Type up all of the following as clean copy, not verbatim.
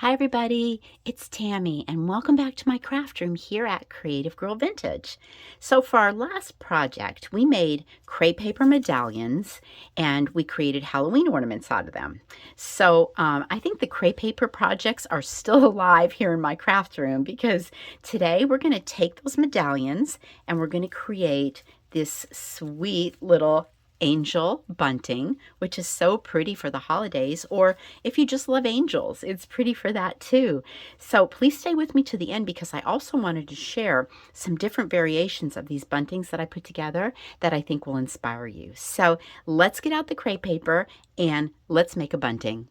Hi everybody, it's Tammy and welcome back to my craft room here at Creative Girl Vintage. So for our last project, we made crepe paper medallions and we created Halloween ornaments out of them. So I think the crepe paper projects are still alive here in my craft room because today we're going to take those medallions and we're going to create this sweet little angel bunting, which is so pretty for the holidays, or if you just love angels, it's pretty for that too. So please stay with me to the end because I also wanted to share some different variations of these buntings that I put together that I think will inspire you. So let's get out the crepe paper and let's make a bunting.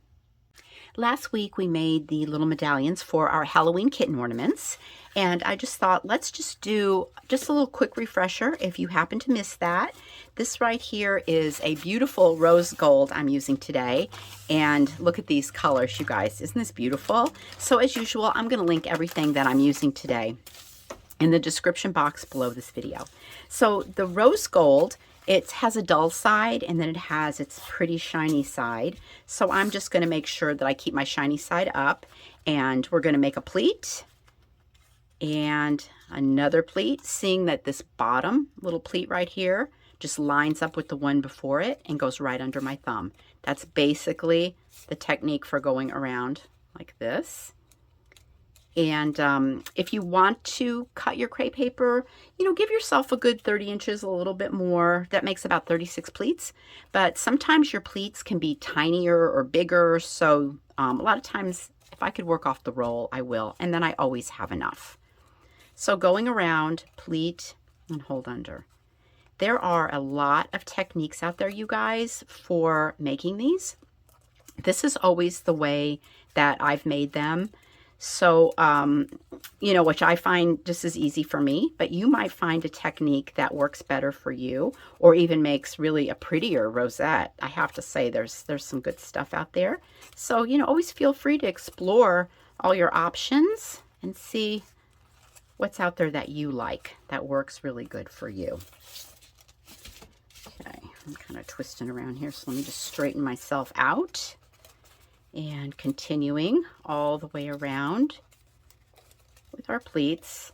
Last week we made the little medallions for our Halloween kitten ornaments, and I just thought let's just do just a little quick refresher if you happen to miss that. This right here is a beautiful rose gold I'm using today, and look at these colors, you guys. Isn't this beautiful? So as usual, I'm going to link everything that I'm using today in the description box below this video. So the rose gold, it has a dull side and then it has its pretty shiny side. So I'm just going to make sure that I keep my shiny side up, and we're going to make a pleat and another pleat, seeing that this bottom little pleat right here just lines up with the one before it and goes right under my thumb. That's basically the technique for going around like this. And if you want to cut your crepe paper, give yourself a good 30 inches, a little bit more. That makes about 36 pleats. But sometimes your pleats can be tinier or bigger. So a lot of times, if I could work off the roll, I will. And then I always have enough. So going around, pleat, and hold under. There are a lot of techniques out there, you guys, for making these. This is always the way that I've made them. So, which I find just as easy for me, but you might find a technique that works better for you or even makes really a prettier rosette. I have to say there's some good stuff out there. So, always feel free to explore all your options and see what's out there that you like, that works really good for you. Okay, I'm kind of twisting around here, so let me just straighten myself out. And continuing all the way around with our pleats.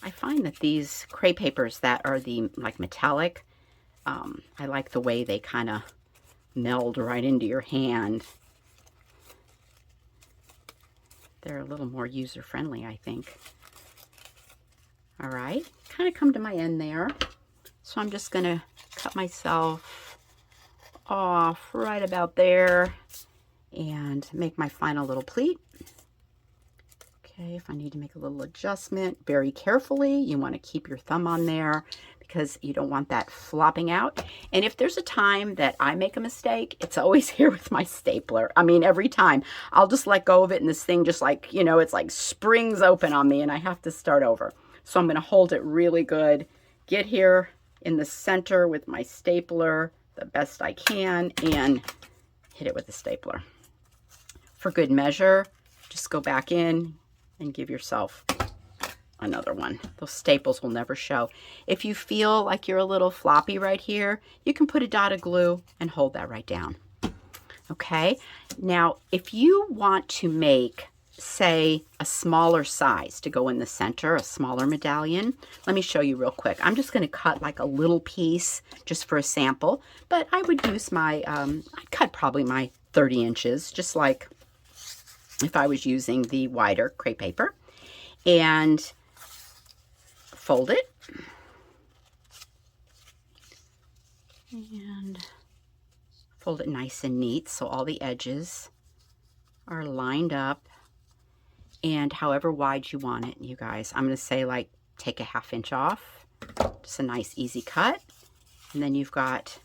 I find that these crepe papers that are the metallic, I like the way they kind of meld right into your hand. They're a little more user-friendly, I think. All right, kind of come to my end there. So I'm just going to cut myself off right about there and make my final little pleat. Okay, if I need to make a little adjustment, very carefully, you want to keep your thumb on there because you don't want that flopping out. And if there's a time that I make a mistake, it's always here with my stapler. I mean, every time I'll just let go of it and this thing just it's like springs open on me and I have to start over. So I'm going to hold it really good, get here in the center with my stapler the best I can, and hit it with the stapler. For good measure, just go back in and give yourself another one. Those staples will never show. If you feel like you're a little floppy right here, you can put a dot of glue and hold that right down. Okay, now if you want to make, say, a smaller size to go in the center, a smaller medallion, let me show you real quick. I'm just going to cut like a little piece just for a sample, but I would use my, I'd cut probably my 30 inches, just like if I was using the wider crepe paper, and fold it and fold it nice and neat so all the edges are lined up and however wide you want it, you guys. I'm going to say take a ½ inch off, just a nice easy cut. And then you've got,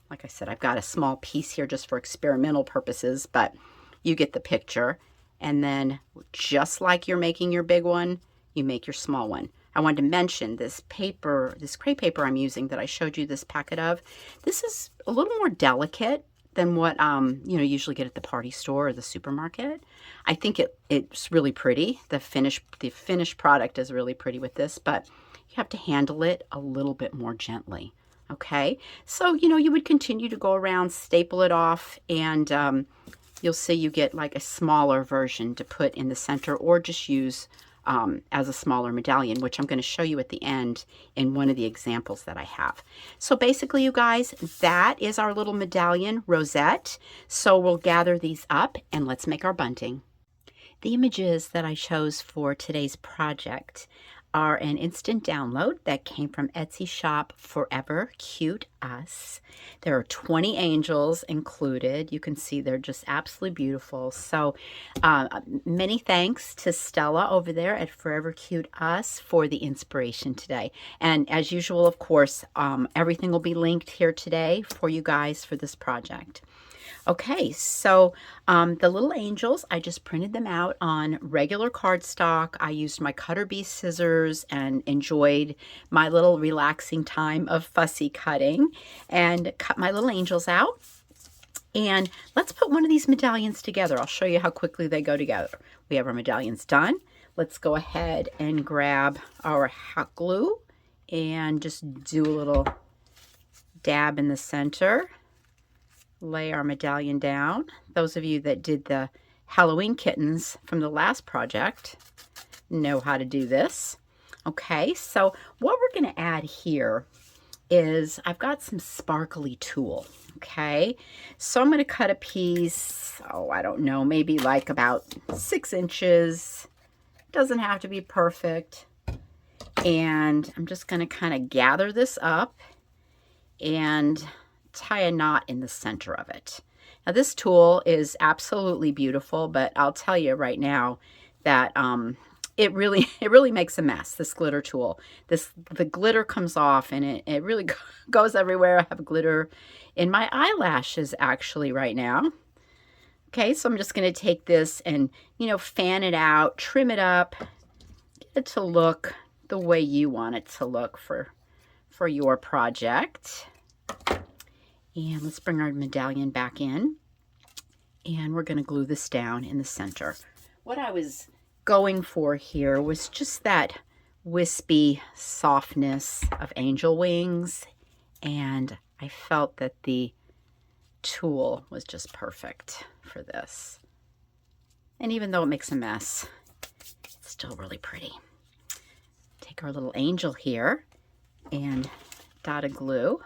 like I said, I've got a small piece here just for experimental purposes, but you get the picture. And then just like you're making your big one, you make your small one. I wanted to mention this paper, this crepe paper I'm using that I showed you this packet of. This is a little more delicate than what you usually get at the party store or the supermarket. I think it's really pretty. The finished product is really pretty with this, but you have to handle it a little bit more gently. Okay, so you would continue to go around, staple it off, and you'll see you get like a smaller version to put in the center, or just use as a smaller medallion, which I'm going to show you at the end in one of the examples that I have. So basically, you guys, that is our little medallion rosette. So we'll gather these up and let's make our bunting. The images that I chose for today's project are an instant download that came from Etsy shop Forever Cute Us. There are 20 angels included. You can see they're just absolutely beautiful. So many thanks to Stella over there at Forever Cute Us for the inspiration today. And as usual, of course, everything will be linked here today for you guys for this project. Okay, so the little angels, I just printed them out on regular cardstock. I used my cutter bee scissors and enjoyed my little relaxing time of fussy cutting and cut my little angels out. And let's put one of these medallions together. I'll show you how quickly they go together. We have our medallions done. Let's go ahead and grab our hot glue and just do a little dab in the center. Lay our medallion down. Those of you that did the Halloween kittens from the last project know how to do this. Okay, so what we're going to add here is I've got some sparkly tulle. Okay, so I'm going to cut a piece, oh, I don't know, maybe like about 6 inches. Doesn't have to be perfect. And I'm just going to kind of gather this up and tie a knot in the center of it. Now this tulle is absolutely beautiful, but I'll tell you right now that it really makes a mess, this glitter tulle. The glitter comes off and it really goes everywhere. I have glitter in my eyelashes actually right now. Okay, so I'm just going to take this and, you know, fan it out, trim it up, get it to look the way you want it to look for your project. And let's bring our medallion back in. And we're going to glue this down in the center. What I was going for here was just that wispy softness of angel wings. And I felt that the tulle was just perfect for this. And even though it makes a mess, it's still really pretty. Take our little angel here and dot a glue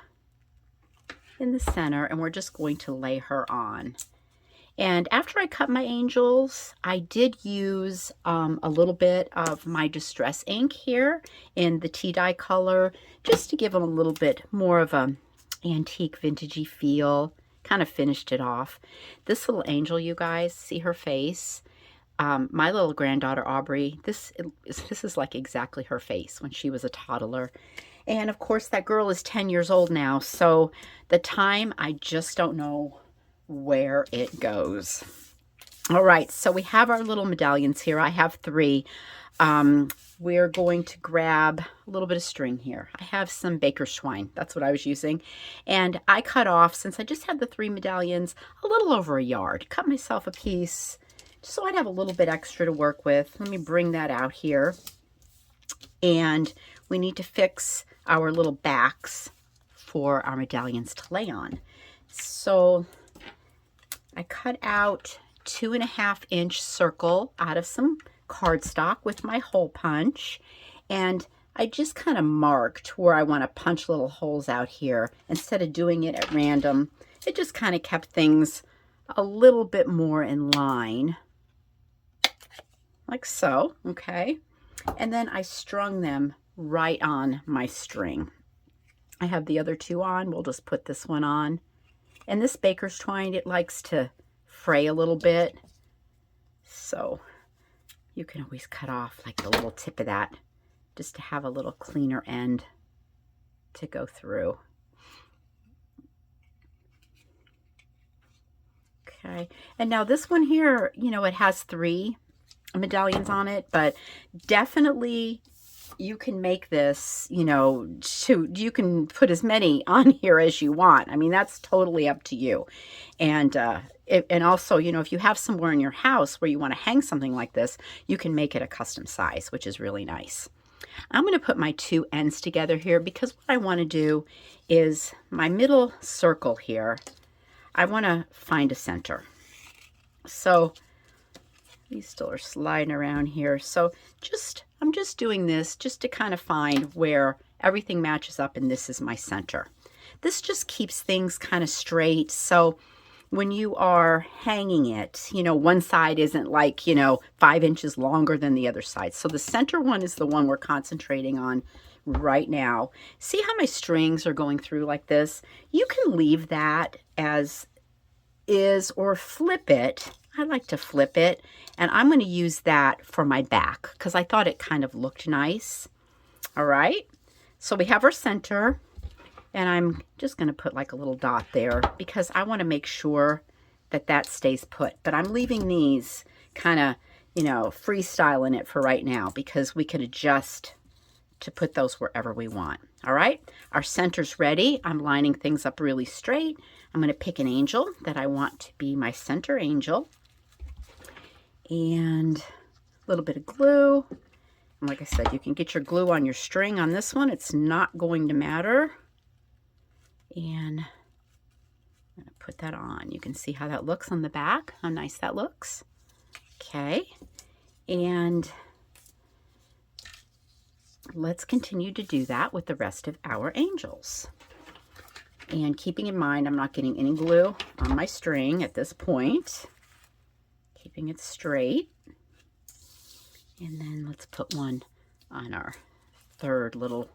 in the center, and we're just going to lay her on. And after I cut my angels, I did use a little bit of my distress ink here in the tea dye color, just to give them a little bit more of a antique vintagey feel. Kind of finished it off. This little angel, you guys, see her face? My little granddaughter Aubrey, this is like exactly her face when she was a toddler. And of course, that girl is 10 years old now. So the time, I just don't know where it goes. All right, so we have our little medallions here. I have 3. We're going to grab a little bit of string here. I have some baker's twine. That's what I was using. And I cut off, since I just had the 3 medallions, a little over a yard. Cut myself a piece just so I'd have a little bit extra to work with. Let me bring that out here. And we need to fix our little backs for our medallions to lay on. So I cut out 2.5-inch circle out of some cardstock with my hole punch, and I just kind of marked where I want to punch little holes out here instead of doing it at random. It just kind of kept things a little bit more in line, like so. Okay, and then I strung them right on my string. I have the other 2 on. We'll just put this one on. And this baker's twine, it likes to fray a little bit. So you can always cut off like the little tip of that just to have a little cleaner end to go through. Okay, and now this one here, you know, it has 3 medallions on it, but definitely you can make this, you know, you can put as many on here as you want. I mean, that's totally up to you. And also, you know, if you have somewhere in your house where you want to hang something like this, you can make it a custom size, which is really nice. I'm going to put my 2 ends together here because what I want to do is my middle circle here, I want to find a center. So these still are sliding around here. So I'm just doing this just to kind of find where everything matches up, and this is my center. This just keeps things kind of straight. So when you are hanging it, you know, one side isn't like, you know, 5 inches longer than the other side. So the center one is the one we're concentrating on right now. See how my strings are going through like this? You can leave that as is or flip it. I like to flip it, and I'm going to use that for my back because I thought it kind of looked nice. All right, so we have our center, and I'm just going to put like a little dot there because I want to make sure that that stays put. But I'm leaving these kind of, you know, freestyling it for right now because we can adjust to put those wherever we want. All right, our center's ready. I'm lining things up really straight. I'm going to pick an angel that I want to be my center angel. And a little bit of glue. And like I said, you can get your glue on your string on this one. It's not going to matter. And I'm going to put that on. You can see how that looks on the back, how nice that looks. Okay, and let's continue to do that with the rest of our angels. And keeping in mind, I'm not getting any glue on my string at this point. Keeping it straight. And then let's put one on our third little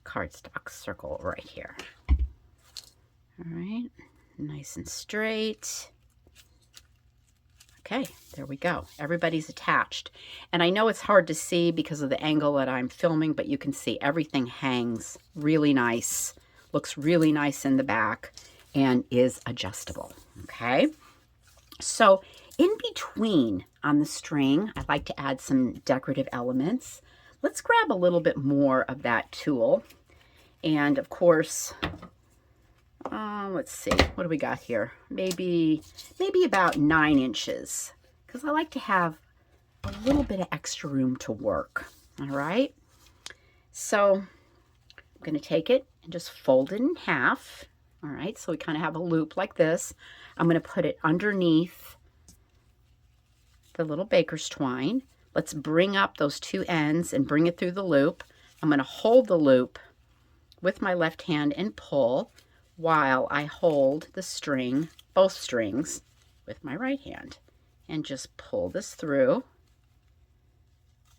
cardstock circle right here. All right, nice and straight. Okay, there we go. Everybody's attached. And I know it's hard to see because of the angle that I'm filming, but you can see everything hangs really nice, looks really nice in the back, and is adjustable. Okay, so in between on the string, I like to add some decorative elements. Let's grab a little bit more of that tulle. And of course, let's see, what do we got here? Maybe about 9 inches, because I like to have a little bit of extra room to work. All right, so I'm going to take it and just fold it in half. All right, so we kind of have a loop like this. I'm going to put it underneath the little baker's twine. Let's bring up those two ends and bring it through the loop. I'm going to hold the loop with my left hand and pull while I hold the string, both strings, with my right hand, and just pull this through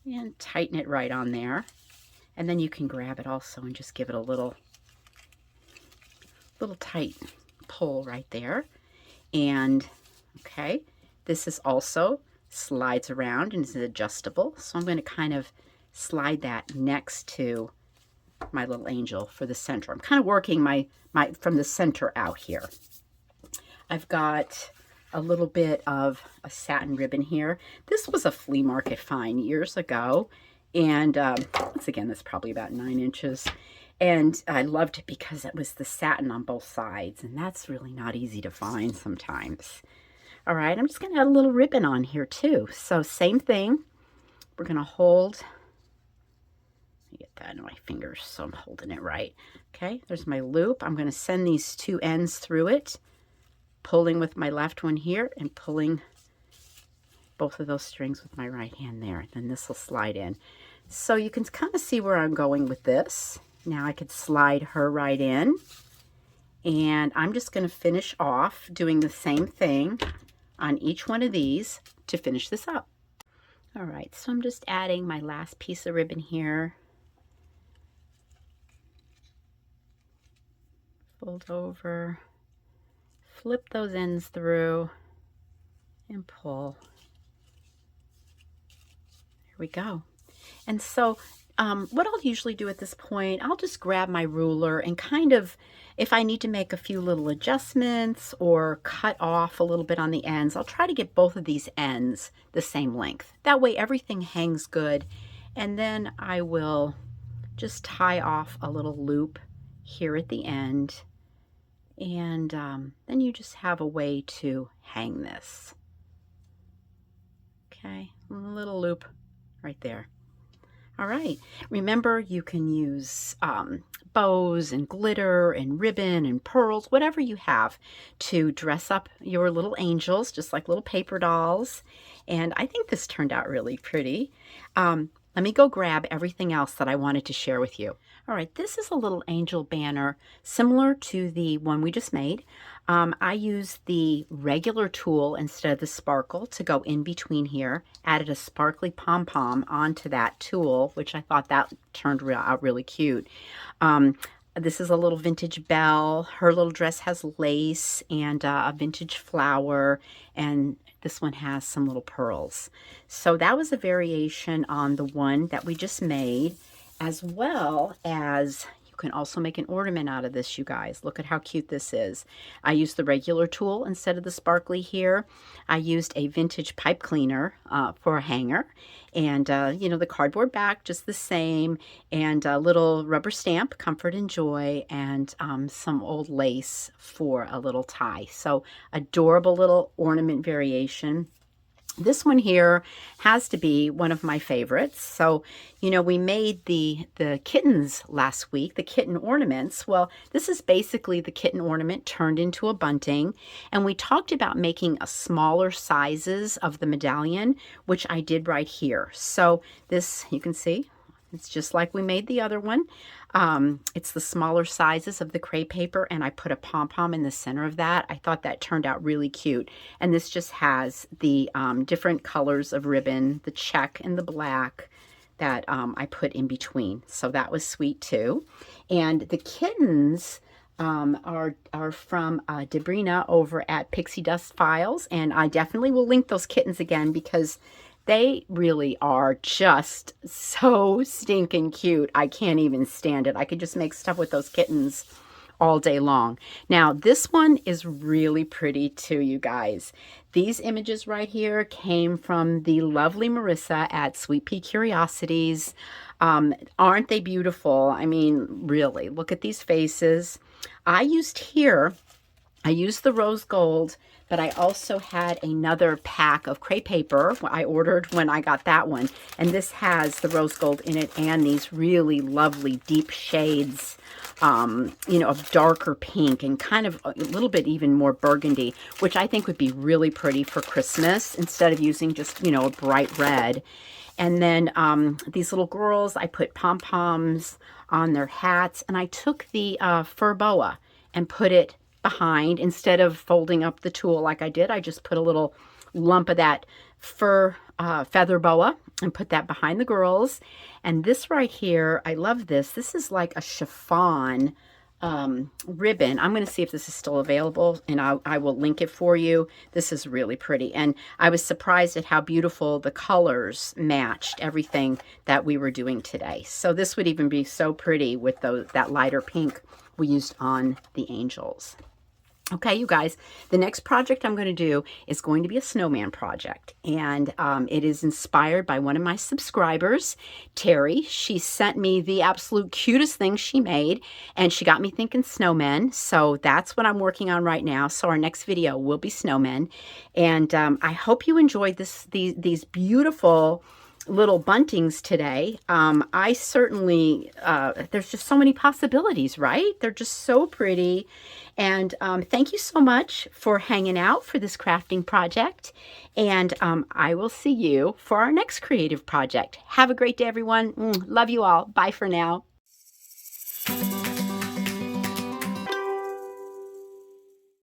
and tighten it right on there. And then you can grab it also and just give it a little tight pull right there. And okay, this is also slides around and is adjustable. So I'm going to kind of slide that next to my little angel for the center. I'm kind of working my from the center out here. I've got a little bit of a satin ribbon here. This was a flea market find years ago, and once again, that's probably about 9 inches. And I loved it because it was the satin on both sides, and that's really not easy to find sometimes. All right, I'm just going to add a little ribbon on here too. So same thing. We're going to hold. Get that in my fingers so I'm holding it right. Okay, there's my loop. I'm going to send these two ends through it, pulling with my left one here and pulling both of those strings with my right hand there. Then this will slide in. So you can kind of see where I'm going with this. Now I could slide her right in, and I'm just going to finish off doing the same thing on each one of these to finish this up. All right, so I'm just adding my last piece of ribbon here. Fold over, flip those ends through, and pull. There we go. And so what I'll usually do at this point, I'll just grab my ruler and kind of, if I need to make a few little adjustments or cut off a little bit on the ends, I'll try to get both of these ends the same length. That way everything hangs good. And then I will just tie off a little loop here at the end. And then you just have a way to hang this. Okay, a little loop right there. All right. Remember, you can use bows and glitter and ribbon and pearls, whatever you have to dress up your little angels, just like little paper dolls. And I think this turned out really pretty. Let me go grab everything else that I wanted to share with you. All right, this is a little angel banner similar to the one we just made. I used the regular tool instead of the sparkle to go in between here. Added a sparkly pom-pom onto that tool, which I thought that turned out really cute. This is a little vintage belle. Her little dress has lace and a vintage flower, and this one has some little pearls. So that was a variation on the one that we just made, as well as you can also make an ornament out of this, you guys. Look at how cute this is. I used the regular tool instead of the sparkly here. I used a vintage pipe cleaner for a hanger. And, you know, the cardboard back, just the same. And a little rubber stamp, Comfort and Joy. And some old lace for a little tie. So adorable little ornament variation. This one here has to be one of my favorites. So, you know, we made the kittens last week, the kitten ornaments. Well, this is basically the kitten ornament turned into a bunting. And we talked about making a smaller sizes of the medallion, which I did right here. So this, you can see, it's just like we made the other one. It's the smaller sizes of the crepe paper, and I put a pom-pom in the center of that. I thought that turned out really cute. And this just has the different colors of ribbon, the check and the black that I put in between. So that was sweet too. And the kittens are from Debrina over at Pixie Dust Files, and I definitely will link those kittens again because they really are just so stinking cute. I can't even stand it. I could just make stuff with those kittens all day long. Now, this one is really pretty too, you guys. These images right here came from the lovely Marissa at Sweet Pea Curiosities. Aren't they beautiful? I mean, really, look at these faces. I used the rose gold, but I also had another pack of crepe paper I ordered when I got that one. And this has the rose gold in it and these really lovely deep shades, you know, of darker pink and kind of a little bit even more burgundy, which I think would be really pretty for Christmas instead of using just, you know, a bright red. And then these little girls, I put pom-poms on their hats, and I took the fur boa and put it behind. Instead of folding up the tulle like I did, I just put a little lump of that fur feather boa and put that behind the girls. And this right here, I love this. This is like a chiffon ribbon. I'm going to see if this is still available, and I will link it for you. This is really pretty, and I was surprised at how beautiful the colors matched everything that we were doing today. So this would even be so pretty with that lighter pink we used on the angels. Okay, you guys, the next project I'm going to do is going to be a snowman project, and it is inspired by one of my subscribers, Terry. She sent me the absolute cutest thing she made, and she got me thinking snowmen, so that's what I'm working on right now. So our next video will be snowmen, and I hope you enjoyed these beautiful little buntings today. I certainly, there's just so many possibilities, right? They're just so pretty. And thank you so much for hanging out for this crafting project. And I will see you for our next creative project. Have a great day, everyone. Love you all. Bye for now.